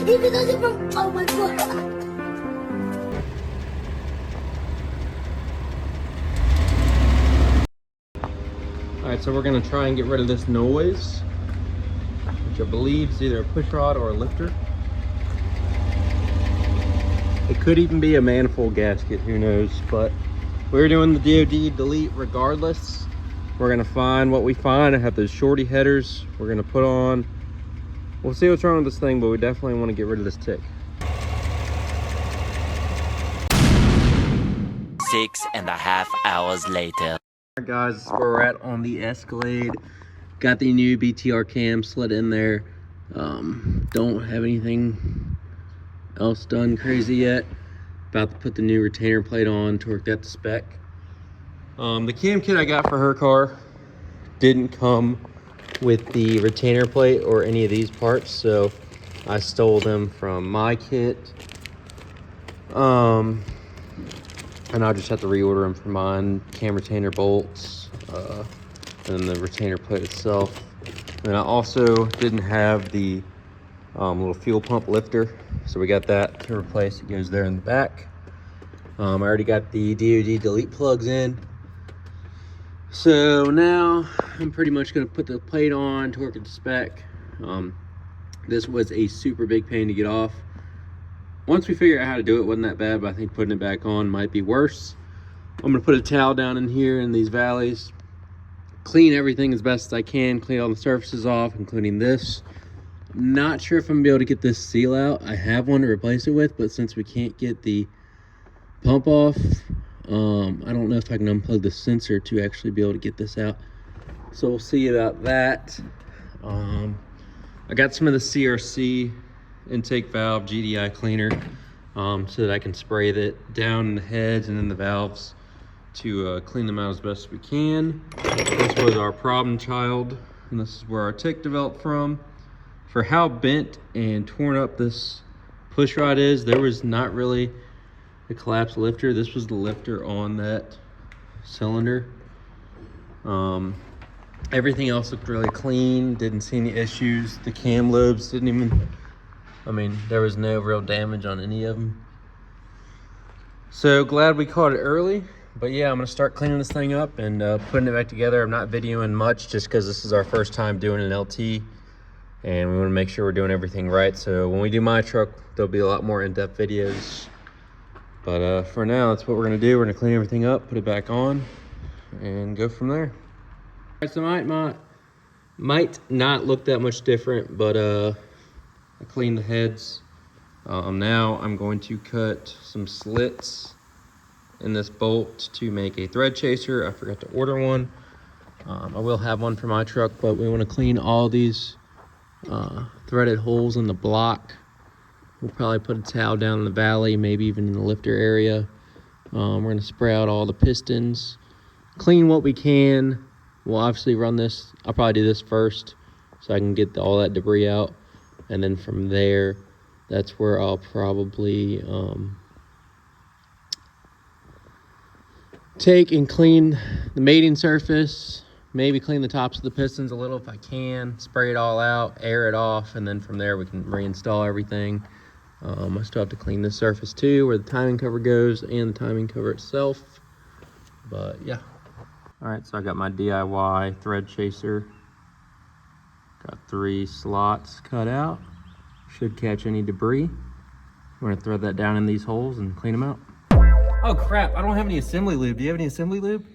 Even though they're from, oh my god. Alright, so we're going to try and get rid of this noise, which I believe is either a push rod or a lifter. It could even be a manifold gasket, who knows, but we're doing the DOD delete regardless. We're going to find what we find. I have those shorty headers we're going to put on. We'll see what's wrong with this thing, but we definitely want to get rid of this tick. 6.5 hours later. Alright guys, this is where we're at on the Escalade. Got the new BTR cam slid in there. Don't have anything else done crazy yet. About to put the new retainer plate on, torque that to spec. The cam kit I got for her car didn't come with the retainer plate or any of these parts, so I stole them from my kit. And I'll just have to reorder them for mine. Cam retainer bolts, and the retainer plate itself. And I also didn't have the little fuel pump lifter, so we got that to replace. It goes there in the back. I already got the DOD delete plugs in. So now I'm pretty much gonna put the plate on, torque it to spec. This was a super big pain to get off. Once we figure out how to do it, wasn't that bad, but I think putting it back on might be worse. I'm gonna put a towel down in here in these valleys, clean everything as best as I can, clean all the surfaces off, including this. Not sure if I'm gonna be able to get this seal out. I have one to replace it with, but since we can't get the pump off, I don't know if I can unplug the sensor to actually be able to get this out. So we'll see about that. I got some of the CRC intake valve GDI cleaner, so that I can spray that down in the heads and in the valves to clean them out as best as we can. This was our problem child, and this is where our tick developed from. For how bent and torn up this push rod is, there was not really a collapsed lifter. This was the lifter on that cylinder. Everything else looked really clean, didn't see any issues. The cam lobes didn't even, I mean, there was no real damage on any of them. So glad we caught it early. But yeah, I'm gonna start cleaning this thing up and putting it back together. I'm not videoing much just because this is our first time doing an LT, and we want to make sure we're doing everything right. So when we do my truck, there'll be a lot more in-depth videos. But for now, that's what we're gonna do. We're gonna clean everything up, put it back on, and go from there. All right, so might not look that much different, but I cleaned the heads. Now I'm going to cut some slits in this bolt to make a thread chaser. I forgot to order one. I will have one for my truck, but we want to clean all these threaded holes in the block. We'll probably put a towel down in the valley, maybe even in the lifter area. We're going to spray out all the pistons, clean what we can. We'll obviously run this. I'll probably do this first so I can get all that debris out. And then from there, that's where I'll probably take and clean the mating surface, maybe clean the tops of the pistons a little if I can, spray it all out, air it off, and then from there we can reinstall everything. I still have to clean this surface too, where the timing cover goes and the timing cover itself. But yeah. All right, so I got my DIY thread chaser. Got 3 slots cut out. Should catch any debris. We're gonna thread that down in these holes and clean them out. Oh crap, I don't have any assembly lube. Do you have any assembly lube?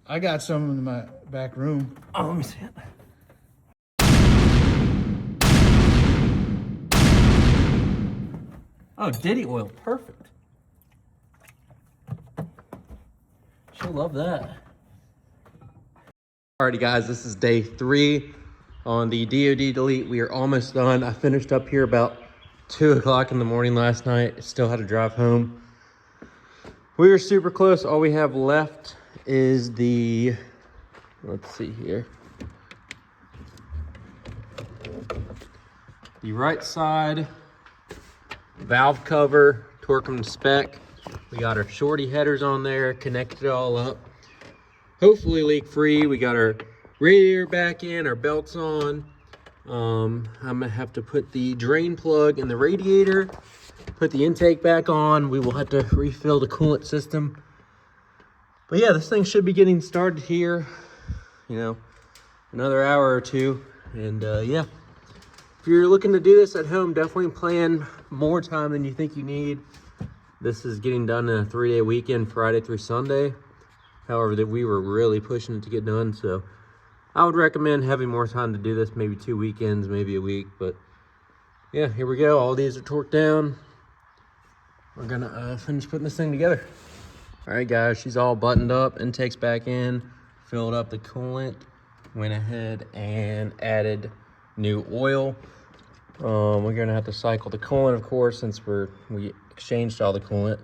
I got some in my back room. Oh, let me see it. Oh, Diddy oil, perfect. She'll love that. Alrighty guys, this is day 3 on the DOD delete. We are almost done. I finished up here about 2 o'clock in the morning last night. Still had to drive home. We are super close. All we have left is the, let's see here, the right side valve cover, torque them to spec. We got our shorty headers on there, connected it all up. Hopefully leak free. We got our radiator back in, our belts on. I'm gonna have to put the drain plug in the radiator, put the intake back on. We will have to refill the coolant system. But yeah, this thing should be getting started here, you know, another hour or two. And yeah, if you're looking to do this at home, definitely plan more time than you think you need. This is getting done in a 3-day weekend, Friday through Sunday. However, that we were really pushing it to get done. So I would recommend having more time to do this, maybe 2 weekends, maybe a week. But yeah, here we go. All these are torqued down. We're gonna finish putting this thing together. All right, guys, she's all buttoned up, intake's back in, filled up the coolant, went ahead and added new oil. We're gonna have to cycle the coolant, of course, since we exchanged all the coolant.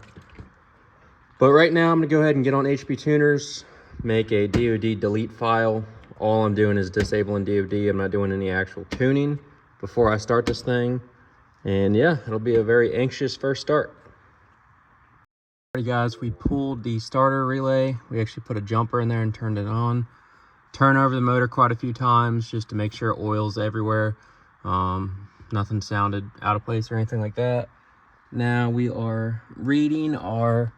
But right now, I'm gonna go ahead and get on HP Tuners, make a DOD delete file. All I'm doing is disabling DOD. I'm not doing any actual tuning before I start this thing. And yeah, it'll be a very anxious first start. Alright guys, we pulled the starter relay. We actually put a jumper in there and turned it on. Turn over the motor quite a few times just to make sure oil's everywhere. Nothing sounded out of place or anything like that. Now we are reading our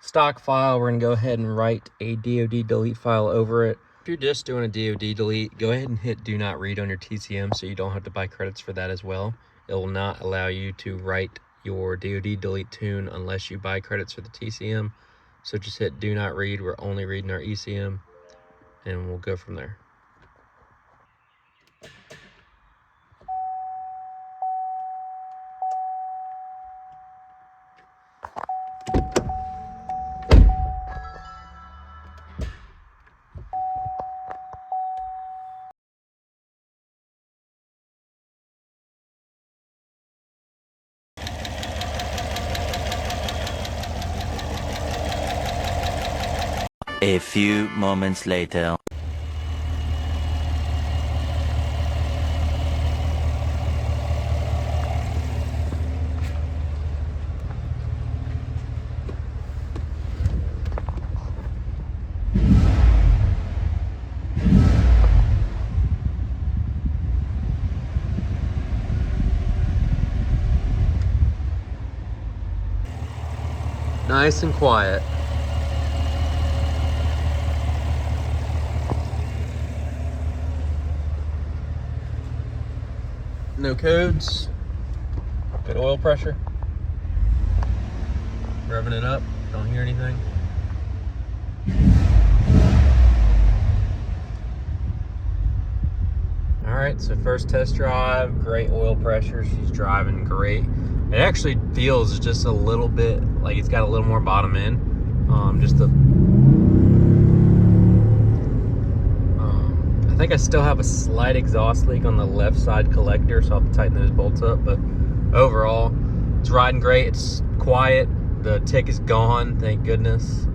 stock file. We're gonna go ahead and write a DOD delete file over it. If you're just doing a DOD delete, go ahead and hit do not read on your TCM so you don't have to buy credits for that as well. It will not allow you to write your DOD delete tune unless you buy credits for the TCM. So just hit do not read. We're only reading our ECM and we'll go from there. A few moments later. Nice and quiet. No codes. Good oil pressure. Revving it up. Don't hear anything. All right, so first test drive, great oil pressure. She's driving great. It actually feels just a little bit like it's got a little more bottom end. I think I still have a slight exhaust leak on the left side collector, so I'll have to tighten those bolts up. But overall, it's riding great. It's quiet. The tick is gone, thank goodness.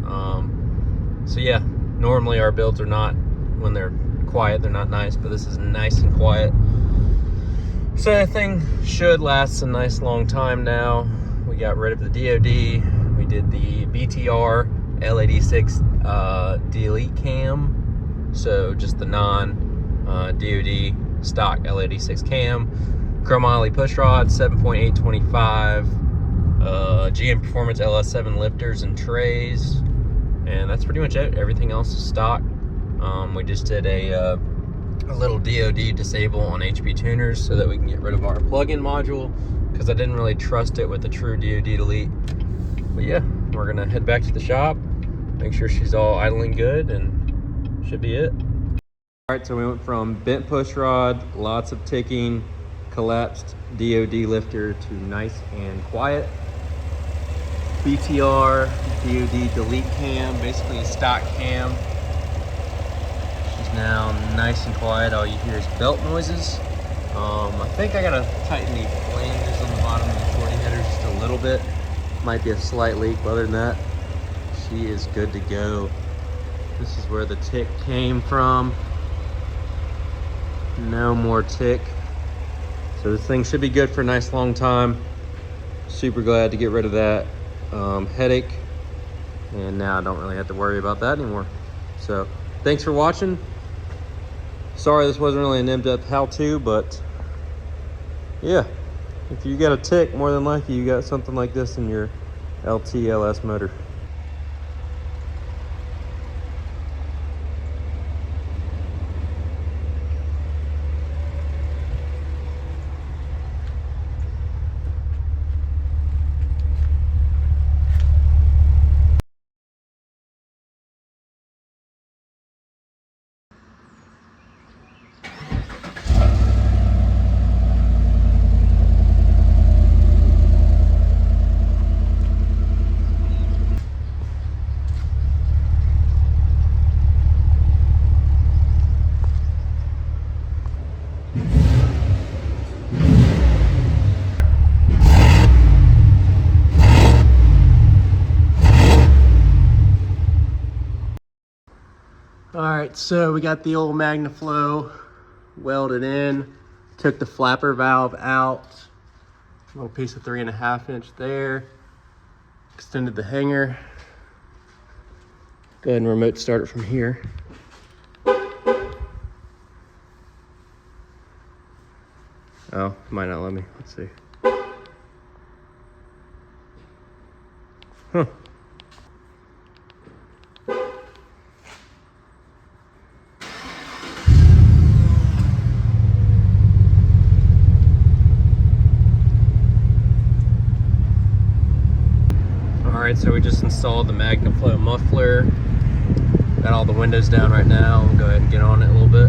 So yeah, normally our builds are not, when they're quiet, they're not nice, but this is nice and quiet. So that thing should last a nice long time now. We got rid of the DOD. We did the BTR LAD6 delete cam. So just the non-DOD stock LAD6 cam. Chromoly push rod, 7.825. GM Performance LS7 lifters and trays. And that's pretty much it. Everything else is stock. We just did a little DOD disable on HP Tuners so that we can get rid of our plug-in module, because I didn't really trust it with the true DOD delete. But yeah, we're gonna head back to the shop, make sure she's all idling good, and should be it. All right, so we went from bent push rod, lots of ticking, collapsed DOD lifter to nice and quiet. BTR DOD delete cam, basically a stock cam. She's now nice and quiet. All you hear is belt noises. I think I gotta tighten the flanges on the bottom of the shorty header just a little bit. Might be a slight leak, but other than that, she is good to go. This is where the tick came from. No more tick. So this thing should be good for a nice long time. Super glad to get rid of that headache. And now I don't really have to worry about that anymore. So thanks for watching. Sorry this wasn't really an in-depth how-to, but yeah, if you got a tick, more than likely you got something like this in your LT/LS motor. All right, so we got the old Magnaflow welded in, took the flapper valve out, little piece of 3.5 inch there, extended the hanger. Go ahead and remote start it from here. Oh, might not let me, let's see. Huh. Alright, so we just installed the Magnaflow muffler. Got all the windows down right now. We'll go ahead and get on it a little bit.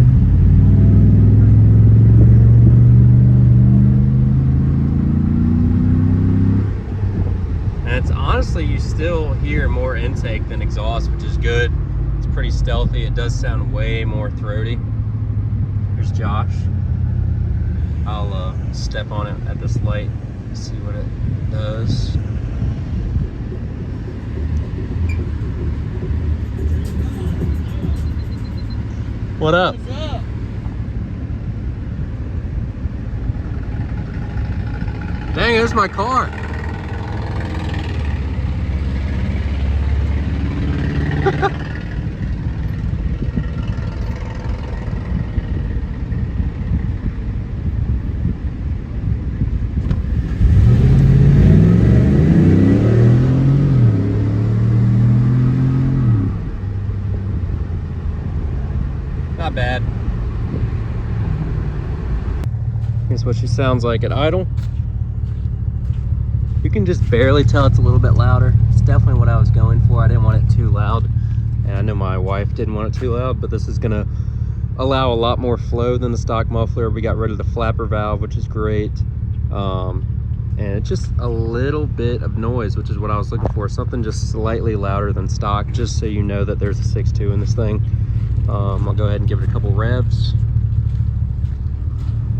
And it's honestly, you still hear more intake than exhaust, which is good. It's pretty stealthy. It does sound way more throaty. Here's Josh. I'll step on it at this light to see what it does. What up? What's up? Dang, there's my car. Not bad. Here's what she sounds like at idle. You can just barely tell it's a little bit louder. It's definitely what I was going for. I didn't want it too loud. And I know my wife didn't want it too loud, but this is gonna allow a lot more flow than the stock muffler. We got rid of the flapper valve, which is great. And it's just a little bit of noise, which is what I was looking for. Something just slightly louder than stock, just so you know that there's a 6.2 in this thing. I'll go ahead and give it a couple revs.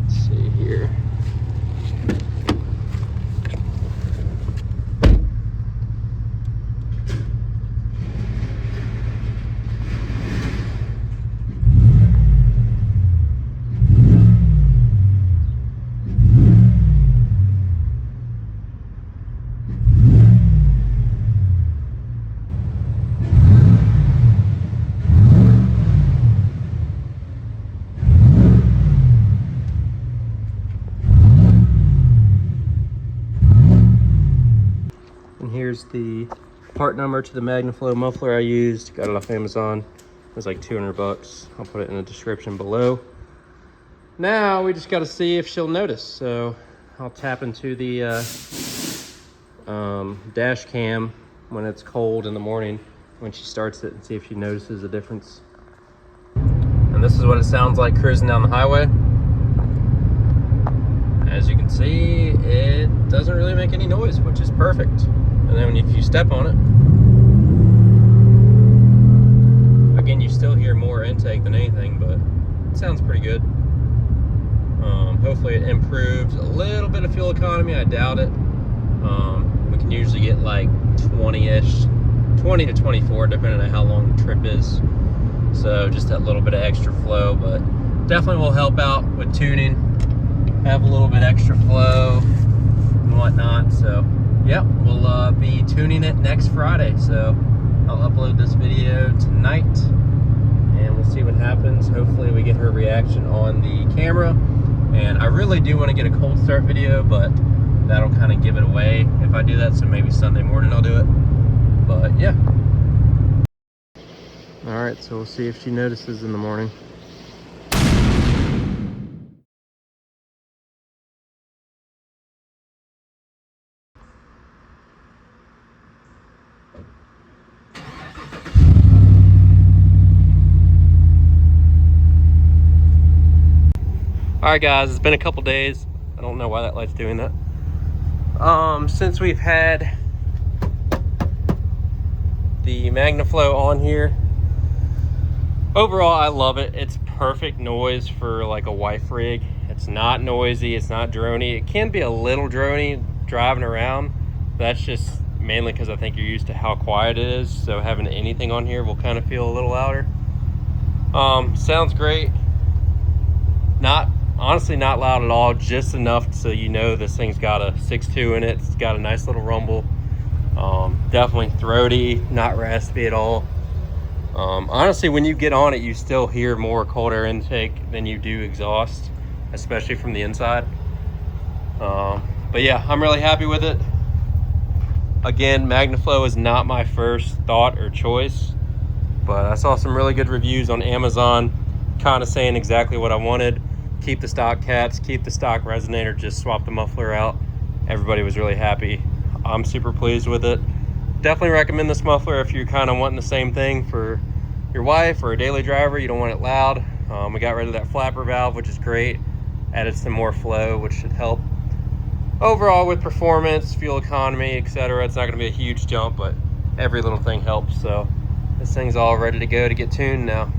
Let's see here. Here's the part number to the Magnaflow muffler I used. Got it off Amazon. It was like 200 bucks. I'll put it in the description below. Now we just got to see if she'll notice. So I'll tap into the dash cam when it's cold in the morning when she starts it and see if she notices a difference. And this is what it sounds like cruising down the highway. As you can see, it doesn't really make any noise, which is perfect. And then if you step on it, again, you still hear more intake than anything, but it sounds pretty good. Hopefully it improves a little bit of fuel economy. I doubt it. We can usually get like 20-ish, 20 to 24, depending on how long the trip is. So just that little bit of extra flow, but definitely will help out with tuning. Have a little bit extra flow and whatnot. So yeah, we'll be tuning it next Friday. So I'll upload this video tonight and we'll see what happens. Hopefully we get her reaction on the camera. And I really do want to get a cold start video, but that'll kind of give it away if I do that. So maybe Sunday morning I'll do it. But yeah. All right, so we'll see if she notices in the morning. All right, guys, it's been a couple days. I don't know why that light's doing that. Since we've had the Magnaflow on here. Overall, I love it. It's perfect noise for like a wife rig. It's not noisy, it's not droney. It can be a little droney driving around. That's just mainly because I think you're used to how quiet it is. So having anything on here will kind of feel a little louder. Sounds great. Honestly not loud at all, just enough so you know this thing's got a 6.2 in it. It's got a nice little rumble. Definitely throaty, not raspy at all. Honestly, when you get on it, you still hear more cold air intake than you do exhaust, especially from the inside. But yeah, I'm really happy with it. Again, Magnaflow is not my first thought or choice, but I saw some really good reviews on Amazon kind of saying exactly what I wanted. Keep the stock cats, keep the stock resonator, just swap the muffler out. Everybody was really happy. I'm super pleased with it. Definitely recommend this muffler if you're kind of wanting the same thing for your wife or a daily driver. You don't want it loud. We got rid of that flapper valve, which is great. Added some more flow, which should help overall with performance, fuel economy, etc. It's not going to be a huge jump, but every little thing helps. So this thing's all ready to go to get tuned now.